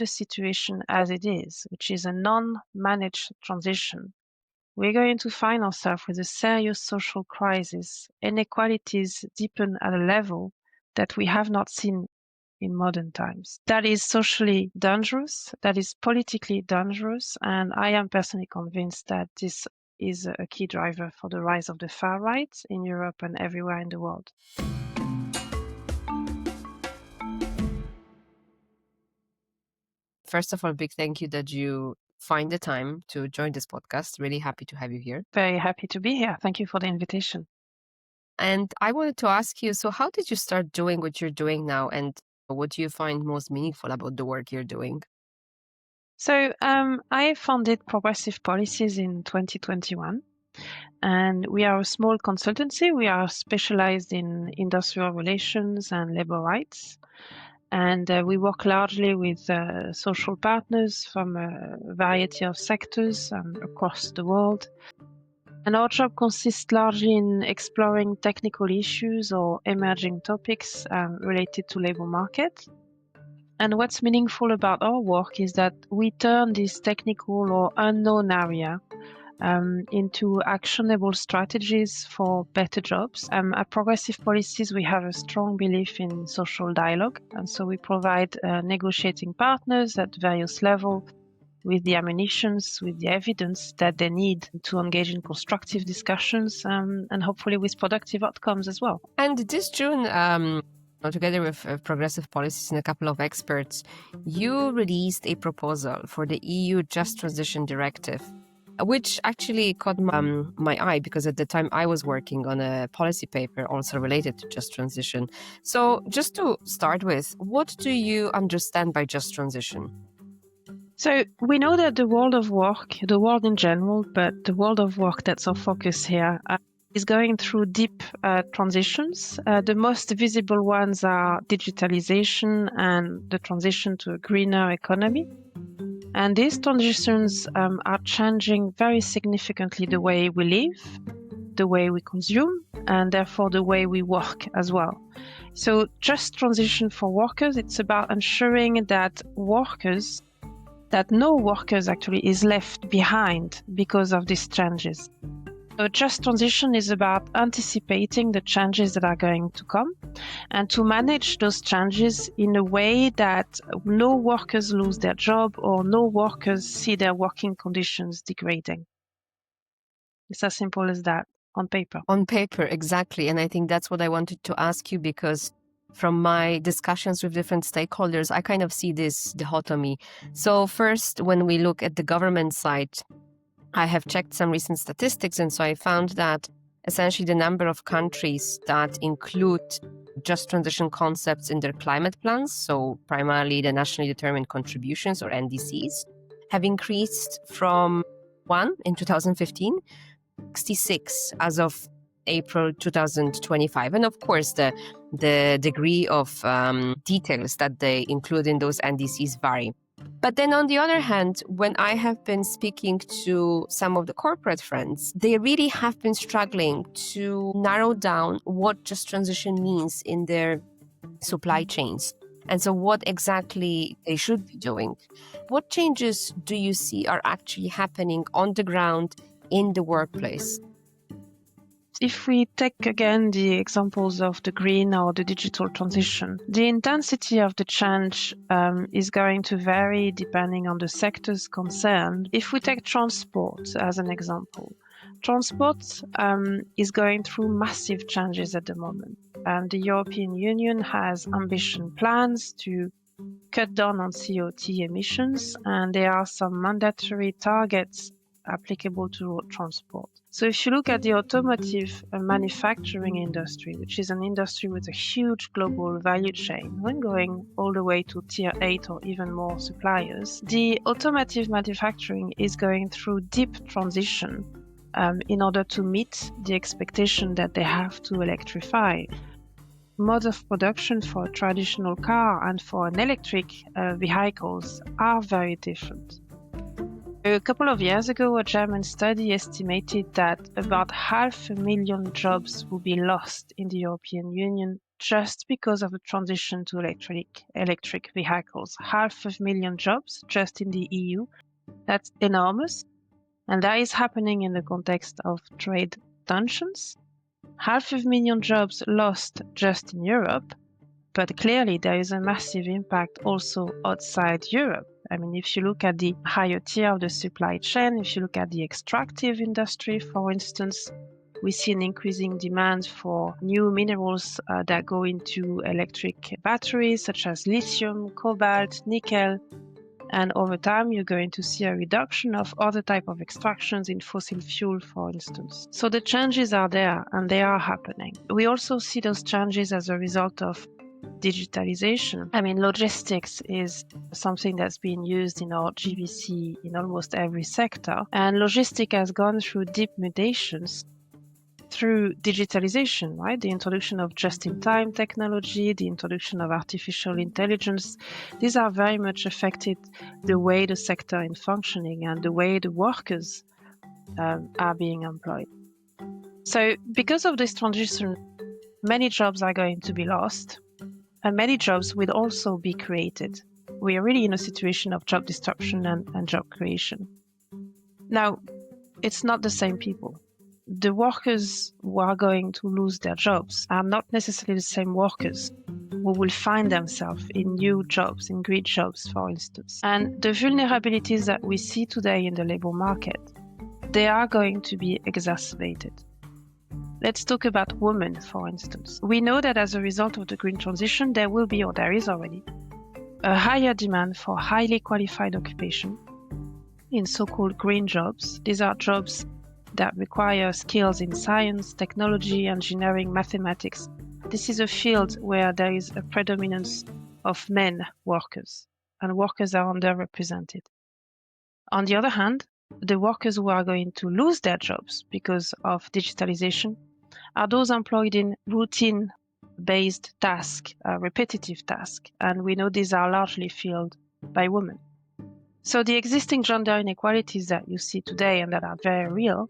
the situation as it is, which is a non-managed transition, we're going to find ourselves with a serious social crisis. Inequalities deepen at a level that we have not seen in modern times. That is socially dangerous, that is politically dangerous, and I am personally convinced that this is a key driver for the rise of the far right in Europe and everywhere in the world. First of all, big thank you that you find the time to join this podcast. Really happy to have you here. Very happy to be here. Thank you for the invitation. And I wanted to ask you, so how did you start doing what you're doing now, and what do you find most meaningful about the work you're doing? So I founded Progressive Policies in 2021, and we are a small consultancy. We are specialized in industrial relations and labor rights. And we work largely with social partners from a variety of sectors across the world. And our job consists largely in exploring technical issues or emerging topics related to labor market. And what's meaningful about our work is that we turn this technical or unknown area into actionable strategies for better jobs. At Progressive Policies, we have a strong belief in social dialogue, and so we provide negotiating partners at various levels with the ammunitions, with the evidence that they need to engage in constructive discussions and hopefully with productive outcomes as well. And this June, together with Progressive Policies and a couple of experts, you released a proposal for the EU Just Transition Directive, which actually caught my eye because at the time I was working on a policy paper also related to just transition. So just to start with, what do you understand by just transition? So we know that the world of work, the world in general, but the world of work, that's our focus here, is going through deep transitions. The most visible ones are digitalization and the transition to a greener economy. And these transitions are changing very significantly the way we live, the way we consume, and therefore the way we work as well. So just transition for workers, it's about ensuring that no workers actually is left behind because of these changes. So just transition is about anticipating the changes that are going to come and to manage those changes in a way that no workers lose their job or no workers see their working conditions degrading. It's as simple as that on paper. On paper, exactly. And I think that's what I wanted to ask you, because from my discussions with different stakeholders, I kind of see this dichotomy. So first, when we look at the government side, I have checked some recent statistics, and so I found that essentially the number of countries that include just transition concepts in their climate plans, so primarily the nationally determined contributions or NDCs, have increased from 1 in 2015, 66 as of April 2025. And of course, the degree of details that they include in those NDCs vary. But then on the other hand, when I have been speaking to some of the corporate friends, they really have been struggling to narrow down what just transition means in their supply chains. And so what exactly they should be doing. What changes do you see are actually happening on the ground in the workplace? If we take again the examples of the green or the digital transition, the intensity of the change is going to vary depending on the sectors concerned. If we take transport as an example, transport is going through massive changes at the moment. And the European Union has ambition plans to cut down on CO2 emissions, and there are some mandatory targets applicable to road transport. So if you look at the automotive manufacturing industry, which is an industry with a huge global value chain, when going all the way to tier 8 or even more suppliers, the automotive manufacturing is going through deep transition in order to meet the expectation that they have to electrify. Modes of production for a traditional car and for an electric vehicles are very different. A couple of years ago, a German study estimated that about 500,000 jobs would be lost in the European Union just because of the transition to electric vehicles. 500,000 jobs just in the EU. That's enormous. And that is happening in the context of trade tensions. 500,000 jobs lost just in Europe, but clearly there is a massive impact also outside Europe. I mean, if you look at the higher tier of the supply chain, if you look at the extractive industry, for instance, we see an increasing demand for new minerals that go into electric batteries, such as lithium, cobalt, nickel. And over time, you're going to see a reduction of other type of extractions in fossil fuel, for instance. So the changes are there and they are happening. We also see those changes as a result of digitalization. I mean, logistics is something that's been used in our GVC in almost every sector. And logistics has gone through deep mutations through digitalization, right? The introduction of just-in-time technology, the introduction of artificial intelligence, these are very much affected the way the sector is functioning and the way the workers are being employed. So because of this transition, many jobs are going to be lost and many jobs will also be created. We are really in a situation of job disruption and job creation. Now, it's not the same people. The workers who are going to lose their jobs are not necessarily the same workers who will find themselves in new jobs, in green jobs, for instance. And the vulnerabilities that we see today in the labor market, they are going to be exacerbated. Let's talk about women, for instance. We know that as a result of the green transition, there will be, or there is already, a higher demand for highly qualified occupation in so-called green jobs. These are jobs that require skills in science, technology, engineering, mathematics. This is a field where there is a predominance of men workers, and workers are underrepresented. On the other hand, the workers who are going to lose their jobs because of digitalization are those employed in routine-based tasks, repetitive tasks, and we know these are largely filled by women. So the existing gender inequalities that you see today and that are very real,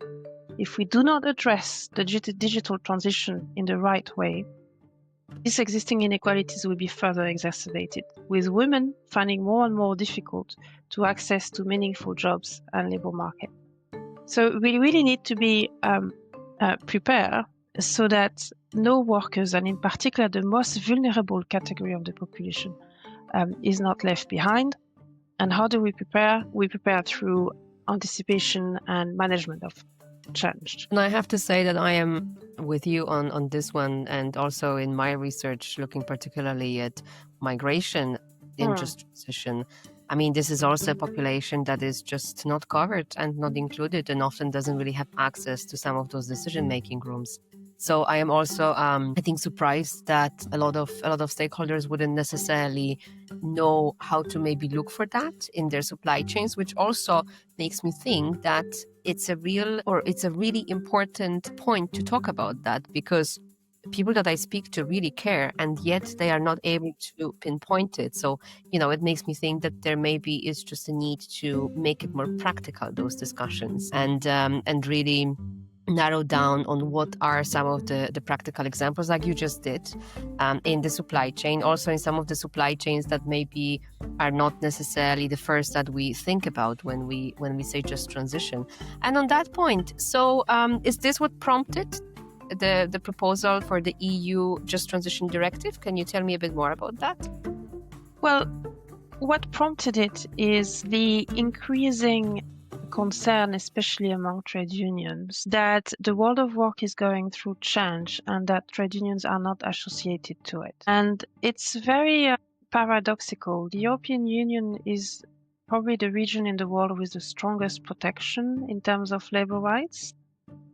if we do not address the digital transition in the right way, these existing inequalities will be further exacerbated, with women finding more and more difficult to access to meaningful jobs and labor market. So we really need to be prepared so that no workers, and in particular the most vulnerable category of the population, is not left behind. And how do we prepare? We prepare through anticipation and management of change. And I have to say that I am with you on this one, and also in my research, looking particularly at migration in just transition. I mean, this is also a population that is just not covered and not included, and often doesn't really have access to some of those decision-making rooms. So I am also, I think, surprised that a lot of stakeholders wouldn't necessarily know how to maybe look for that in their supply chains, which also makes me think that it's a really important point to talk about that, because people that I speak to really care, and yet they are not able to pinpoint it. So, it makes me think that there maybe is just a need to make it more practical, those discussions, and really narrow down on what are some of the practical examples, like you just did, in the supply chain, also in some of the supply chains that maybe are not necessarily the first that we think about when we say just transition. And on that point, so is this what prompted the proposal for the EU Just Transition Directive? Can you tell me a bit more about that? Well, what prompted it is the increasing concern, especially among trade unions, that the world of work is going through change and that trade unions are not associated to it. And it's very paradoxical. The European Union is probably the region in the world with the strongest protection in terms of labor rights.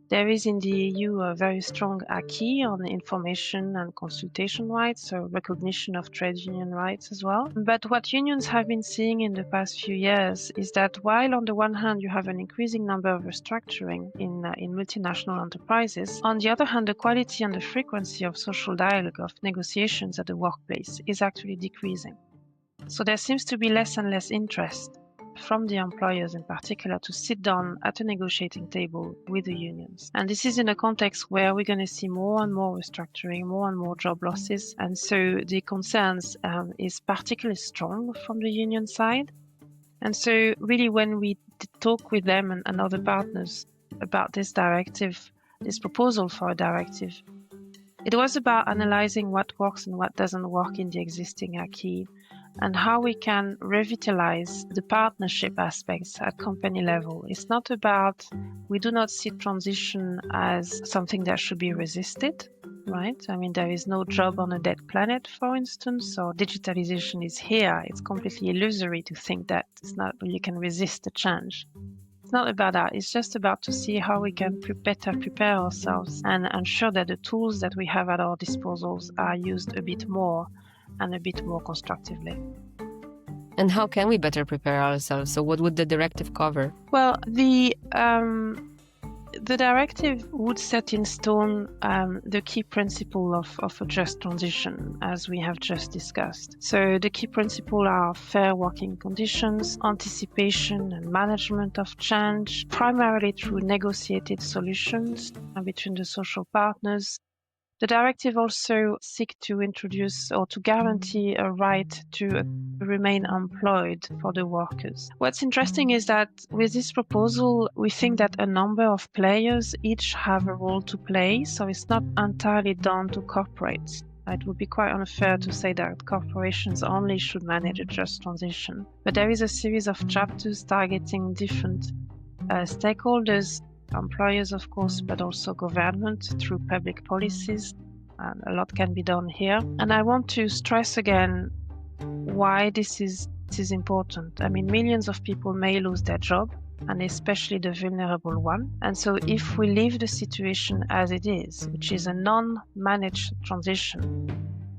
There is in the EU a very strong acquis on information and consultation rights, so recognition of trade union rights as well. But what unions have been seeing in the past few years is that while on the one hand you have an increasing number of restructuring in multinational enterprises, on the other hand the quality and the frequency of social dialogue, of negotiations at the workplace is actually decreasing. So there seems to be less and less interest from the employers in particular to sit down at a negotiating table with the unions. And this is in a context where we're going to see more and more restructuring, more and more job losses. And so the concerns is particularly strong from the union side. And so really when we talk with them and other partners about this directive, this proposal for a directive, it was about analyzing what works and what doesn't work in the existing acquis and how we can revitalize the partnership aspects at company level. It's not about, we do not see transition as something that should be resisted, right? I mean, there is no job on a dead planet, for instance, or digitalization is here. It's completely illusory to think that you can resist the change. It's not about that. It's just about to see how we can better prepare ourselves and ensure that the tools that we have at our disposals are used a bit more and a bit more constructively. And how can we better prepare ourselves? So what would the directive cover? Well, the directive would set in stone the key principle of a just transition, as we have just discussed. So the key principles are fair working conditions, anticipation and management of change, primarily through negotiated solutions between the social partners. The directive also seeks to introduce or to guarantee a right to remain employed for the workers. What's interesting is that with this proposal, we think that a number of players each have a role to play, so it's not entirely down to corporates. It would be quite unfair to say that corporations only should manage a just transition. But there is a series of chapters targeting different stakeholders, employers, of course, but also government through public policies. And a lot can be done here. And I want to stress again why this is important. I mean, millions of people may lose their job, and especially the vulnerable one. And so if we leave the situation as it is, which is a non-managed transition,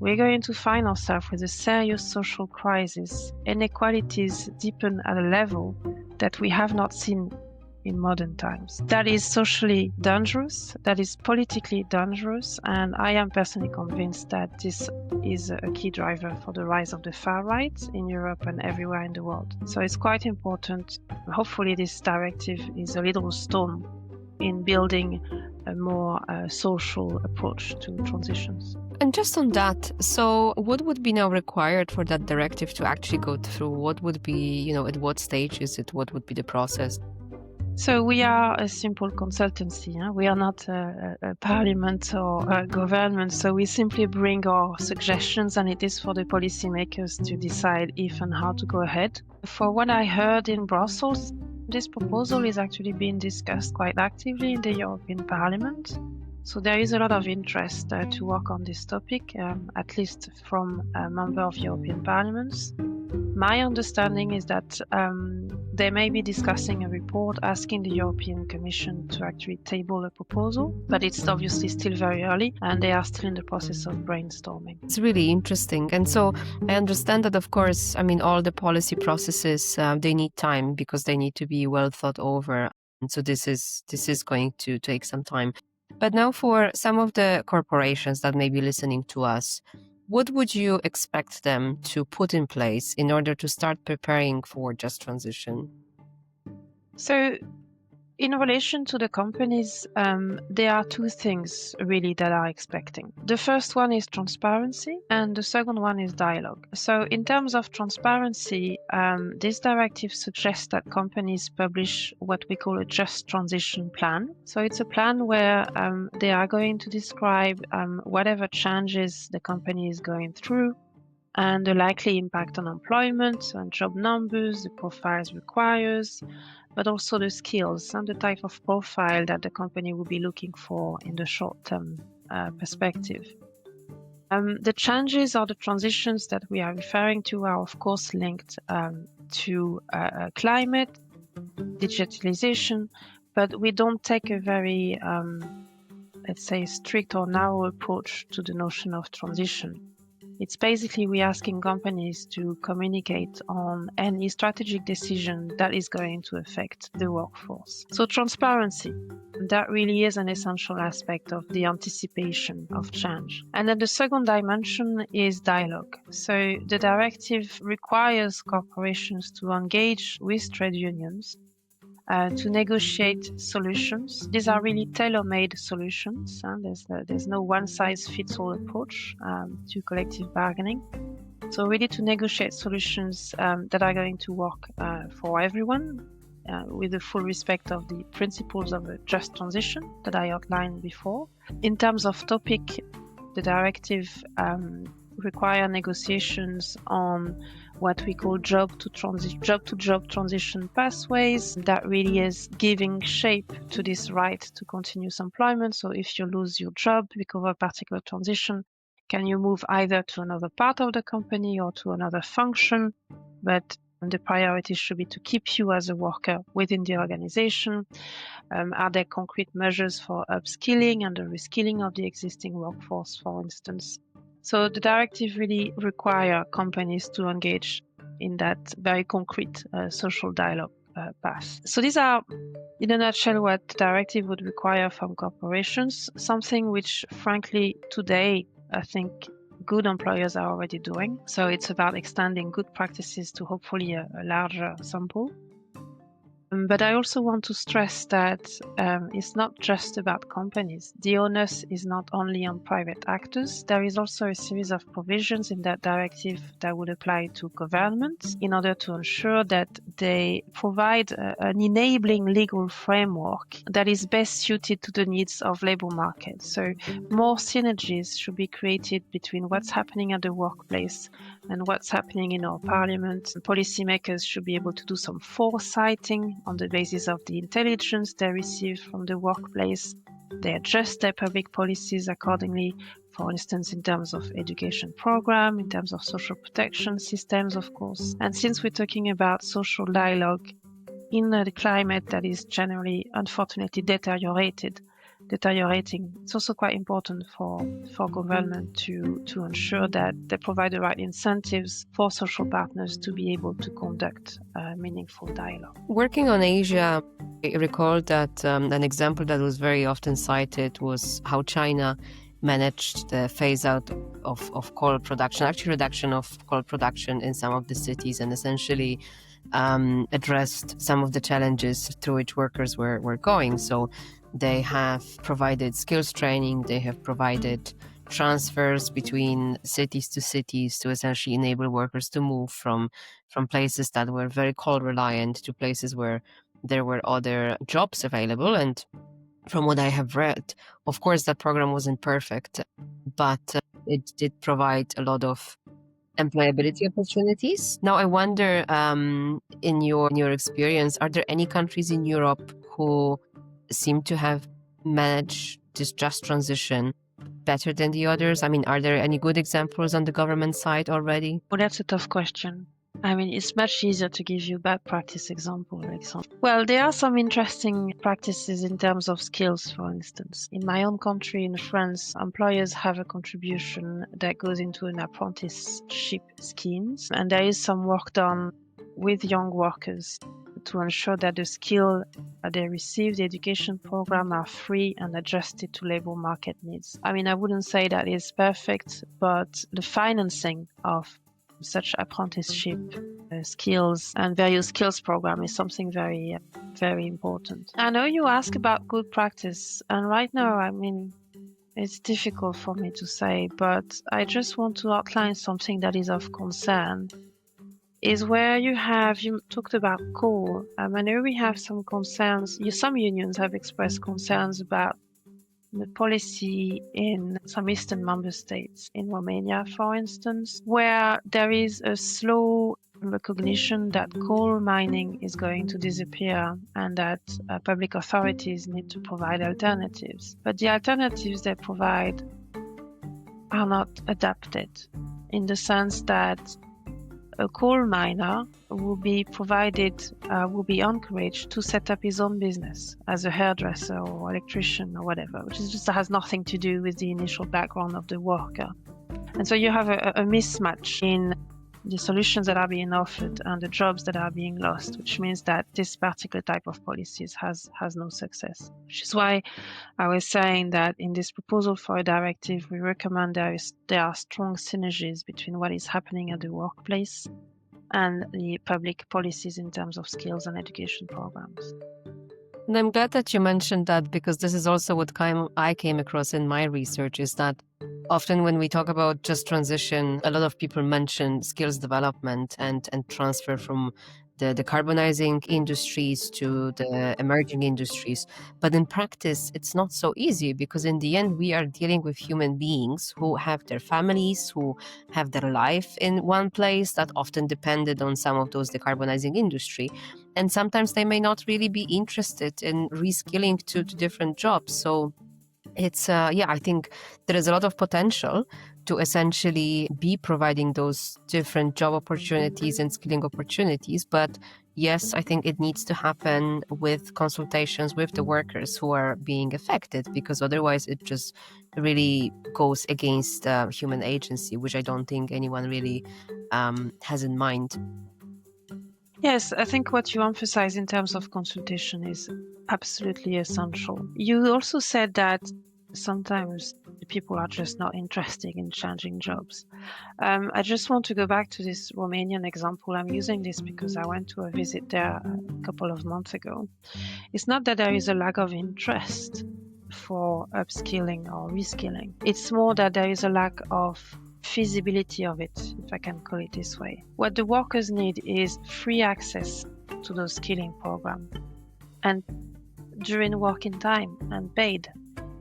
we're going to find ourselves with a serious social crisis. Inequalities deepen at a level that we have not seen in modern times. That is socially dangerous, that is politically dangerous, and I am personally convinced that this is a key driver for the rise of the far right in Europe and everywhere in the world. So it's quite important. Hopefully this directive is a little stone in building a more social approach to transitions. And just on that, so what would be now required for that directive to actually go through? What would be, at what stage is it? What would be the process? So we are a simple consultancy. We are not a parliament or a government. So we simply bring our suggestions, and it is for the policymakers to decide if and how to go ahead. For what I heard in Brussels, this proposal is actually being discussed quite actively in the European Parliament. So there is a lot of interest to work on this topic, at least from a member of European parliaments. My understanding is that they may be discussing a report asking the European Commission to actually table a proposal, but it's obviously still very early and they are still in the process of brainstorming. It's really interesting. And so I understand that, of course, all the policy processes, they need time because they need to be well thought over. And so this is going to take some time. But now for some of the corporations that may be listening to us, what would you expect them to put in place in order to start preparing for just transition? So in relation to the companies, there are two things really that are expecting. The first one is transparency and the second one is dialogue. So in terms of transparency, this directive suggests that companies publish what we call a just transition plan. So it's a plan where they are going to describe whatever changes the company is going through and the likely impact on employment, on job numbers, the profiles requires, but also the skills and the type of profile that the company will be looking for in the short-term perspective. The changes or the transitions that we are referring to are of course linked to climate, digitalization, but we don't take a very, let's say, strict or narrow approach to the notion of transition. It's basically we're asking companies to communicate on any strategic decision that is going to affect the workforce. So transparency, that really is an essential aspect of the anticipation of change. And then the second dimension is dialogue. So the directive requires corporations to engage with trade unions to negotiate solutions. These are really tailor-made solutions. There's no one-size-fits-all approach to collective bargaining. So really to negotiate solutions that are going to work for everyone with the full respect of the principles of a just transition that I outlined before. In terms of topic, the directive require negotiations on what we call job-to-job transition pathways. That really is giving shape to this right to continuous employment. So if you lose your job because of a particular transition, can you move either to another part of the company or to another function? But the priority should be to keep you as a worker within the organization. Are there concrete measures for upskilling and the reskilling of the existing workforce, for instance? So the directive really requires companies to engage in that very concrete social dialogue path. So these are, in a nutshell, what the directive would require from corporations, something which, frankly, today, I think good employers are already doing. So it's about extending good practices to hopefully a larger sample. But I also want to stress that it's not just about companies. The onus is not only on private actors. There is also a series of provisions in that directive that would apply to governments in order to ensure that they provide an enabling legal framework that is best suited to the needs of labor markets. So more synergies should be created between what's happening at the workplace and what's happening in our parliament. Policymakers should be able to do some foresighting on the basis of the intelligence they receive from the workplace. They adjust their public policies accordingly, for instance, in terms of education program, in terms of social protection systems, of course. And since we're talking about social dialogue in a climate that is generally, unfortunately, deteriorating, it's also quite important for government to ensure that they provide the right incentives for social partners to be able to conduct meaningful dialogue. Working on Asia, I recall that an example that was very often cited was how China managed the phase out of coal production, actually reduction of coal production in some of the cities, and essentially addressed some of the challenges through which workers were going. So they have provided skills training, they have provided transfers between cities to essentially enable workers to move from places that were very coal reliant to places where there were other jobs available. And from what I have read, of course, that program wasn't perfect, but it did provide a lot of employability opportunities. Now, I wonder, in your experience, are there any countries in Europe who seem to have managed this just transition better than the others? I mean, are there any good examples on the government side already? Well, that's a tough question. I mean, it's much easier to give you bad practice example. Well, there are some interesting practices in terms of skills, for instance. In my own country, in France, employers have a contribution that goes into an apprenticeship schemes, and there is some work done with young workers to ensure that the skill they receive, the education program, are free and adjusted to labor market needs. I mean, I wouldn't say that it's perfect, but the financing of such apprenticeship skills and various skills program is something very, very important. I know you ask about good practice, and right now, I mean, it's difficult for me to say, but I just want to outline something that is of concern. Is where you talked about coal. I know we have some concerns. Some unions have expressed concerns about the policy in some eastern member states, in Romania, for instance, where there is a slow recognition that coal mining is going to disappear and that public authorities need to provide alternatives. But the alternatives they provide are not adapted in the sense that a coal miner will be encouraged to set up his own business as a hairdresser or electrician or whatever, which just has nothing to do with the initial background of the worker. And so you have a mismatch in the solutions that are being offered and the jobs that are being lost, which means that this particular type of policies has no success. Which is why I was saying that in this proposal for a directive, we recommend there are strong synergies between what is happening at the workplace and the public policies in terms of skills and education programs. And I'm glad that you mentioned that, because this is also what I came across in my research, is that often when we talk about just transition, a lot of people mention skills development and transfer from the decarbonizing industries to the emerging industries. But in practice, it's not so easy, because in the end, we are dealing with human beings who have their families, who have their life in one place that often depended on some of those decarbonizing industry. And sometimes they may not really be interested in reskilling to different jobs. So it's, I think there is a lot of potential to essentially be providing those different job opportunities and skilling opportunities. But yes, I think it needs to happen with consultations with the workers who are being affected, because otherwise it just really goes against human agency, which I don't think anyone really has in mind. Yes, I think what you emphasize in terms of consultation is absolutely essential. You also said that sometimes people are just not interested in changing jobs. I just want to go back to this Romanian example. I'm using this because I went to a visit there a couple of months ago. It's not that there is a lack of interest for upskilling or reskilling. It's more that there is a lack of feasibility of it, if I can call it this way. What the workers need is free access to those skilling programs, and during working time and paid.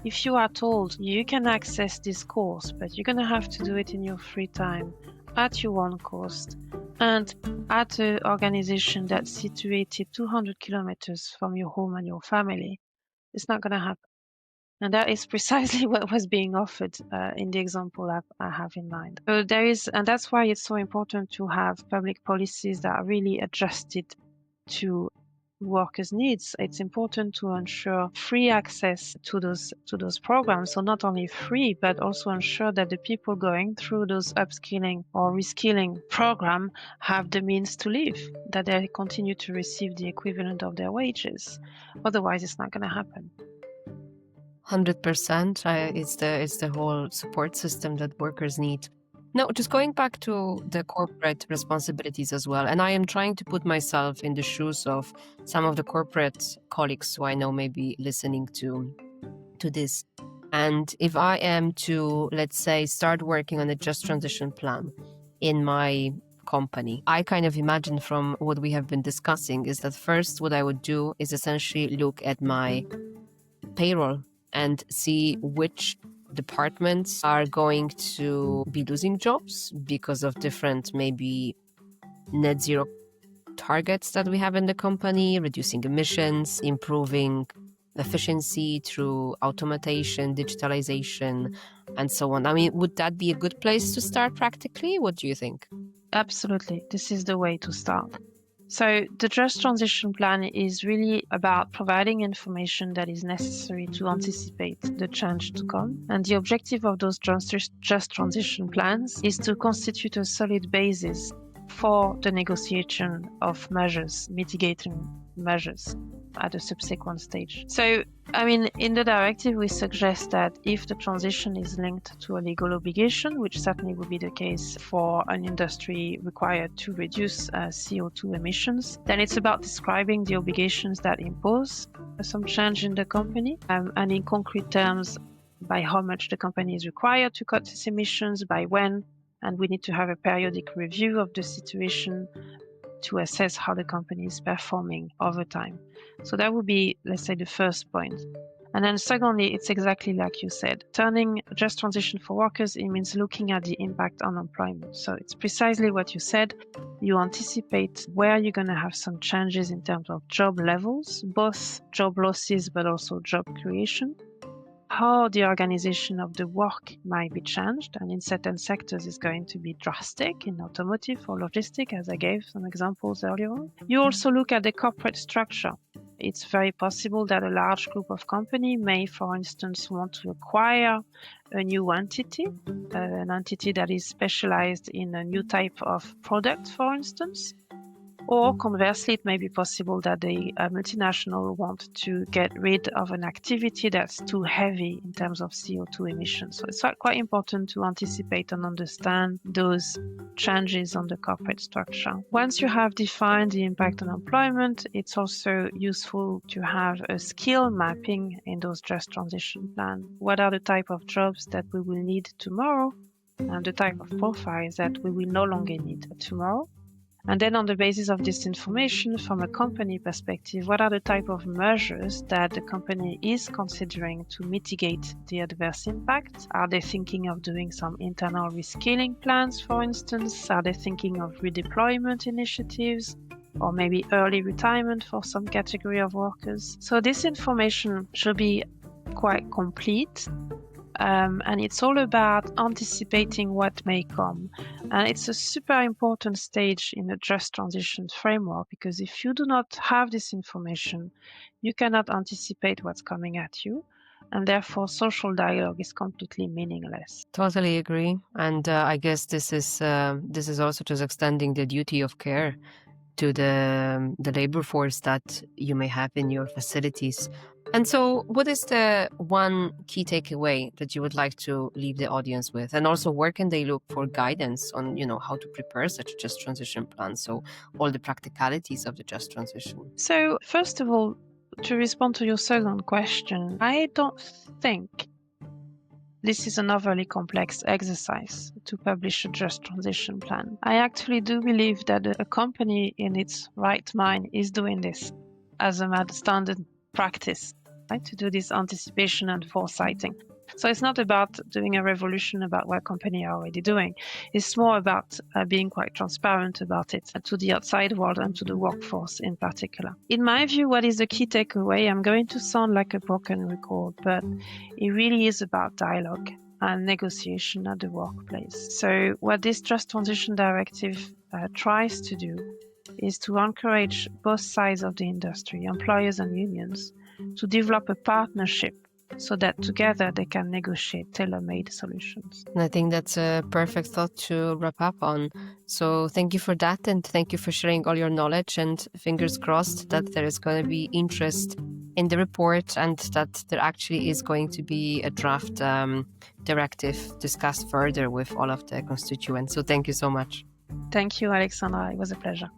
If you are told you can access this course, but you're going to have to do it in your free time at your own cost and at an organization that's situated 200 kilometers from your home and your family, it's not going to happen. And that is precisely what was being offered in the example I have in mind. So and that's why it's so important to have public policies that are really adjusted to workers' needs. It's important to ensure free access to those programs. So not only free, but also ensure that the people going through those upskilling or reskilling program have the means to live, that they continue to receive the equivalent of their wages. Otherwise, it's not going to happen. 100%. It's the whole support system that workers need. Now, just going back to the corporate responsibilities as well, and I am trying to put myself in the shoes of some of the corporate colleagues who I know may be listening to this. And if I am to, let's say, start working on a just transition plan in my company, I kind of imagine from what we have been discussing is that first what I would do is essentially look at my payroll and see which departments are going to be losing jobs because of different maybe net zero targets that we have in the company, reducing emissions, improving efficiency through automation, digitalization, and so on. I mean, would that be a good place to start practically? What do you think? Absolutely. This is the way to start. So the Just Transition Plan is really about providing information that is necessary to anticipate the change to come. And the objective of those Just Transition Plans is to constitute a solid basis for the negotiation of measures, mitigating measures at a subsequent stage. So, I mean, in the directive, we suggest that if the transition is linked to a legal obligation, which certainly would be the case for an industry required to reduce CO2 emissions, then it's about describing the obligations that impose some change in the company, and in concrete terms, by how much the company is required to cut its emissions, by when, and we need to have a periodic review of the situation to assess how the company is performing over time. So that would be, let's say, the first point. And then secondly, it's exactly like you said, turning just transition for workers, it means looking at the impact on employment. So it's precisely what you said. You anticipate where you're going to have some changes in terms of job levels, both job losses, but also job creation. How the organization of the work might be changed, and in certain sectors is going to be drastic, in automotive or logistic, as I gave some examples earlier on. You also look at the corporate structure. It's very possible that a large group of companies may, for instance, want to acquire a new entity, an entity that is specialized in a new type of product, for instance. Or conversely, it may be possible that a multinational want to get rid of an activity that's too heavy in terms of CO2 emissions. So it's quite important to anticipate and understand those changes on the corporate structure. Once you have defined the impact on employment, it's also useful to have a skill mapping in those just transition plans. What are the type of jobs that we will need tomorrow and the type of profiles that we will no longer need tomorrow? And then on the basis of this information, from a company perspective, what are the type of measures that the company is considering to mitigate the adverse impact? Are they thinking of doing some internal reskilling plans, for instance? Are they thinking of redeployment initiatives? Or maybe early retirement for some category of workers? So this information should be quite complete. And it's all about anticipating what may come. And it's a super important stage in the just transition framework, because if you do not have this information, you cannot anticipate what's coming at you. And therefore, social dialogue is completely meaningless. Totally agree. And I guess this is also just extending the duty of care to the labor force that you may have in your facilities. And so what is the one key takeaway that you would like to leave the audience with? And also, where can they look for guidance on, how to prepare such a just transition plan? So all the practicalities of the just transition. So first of all, to respond to your second question, I don't think this is an overly complex exercise to publish a just transition plan. I actually do believe that a company in its right mind is doing this as a standard practice, right? To do this anticipation and foresighting. So it's not about doing a revolution about what companies are already doing. It's more about being quite transparent about it to the outside world and to the workforce in particular. In my view, what is the key takeaway? I'm going to sound like a broken record, but it really is about dialogue and negotiation at the workplace. So what this Just Transition Directive tries to do is to encourage both sides of the industry, employers and unions, to develop a partnership so that together they can negotiate tailor-made solutions. And I think that's a perfect thought to wrap up on. So thank you for that, and thank you for sharing all your knowledge, and fingers crossed that there is going to be interest in the report and that there actually is going to be a draft directive discussed further with all of the constituents. So thank you so much. Thank you, Alexandra. It was a pleasure.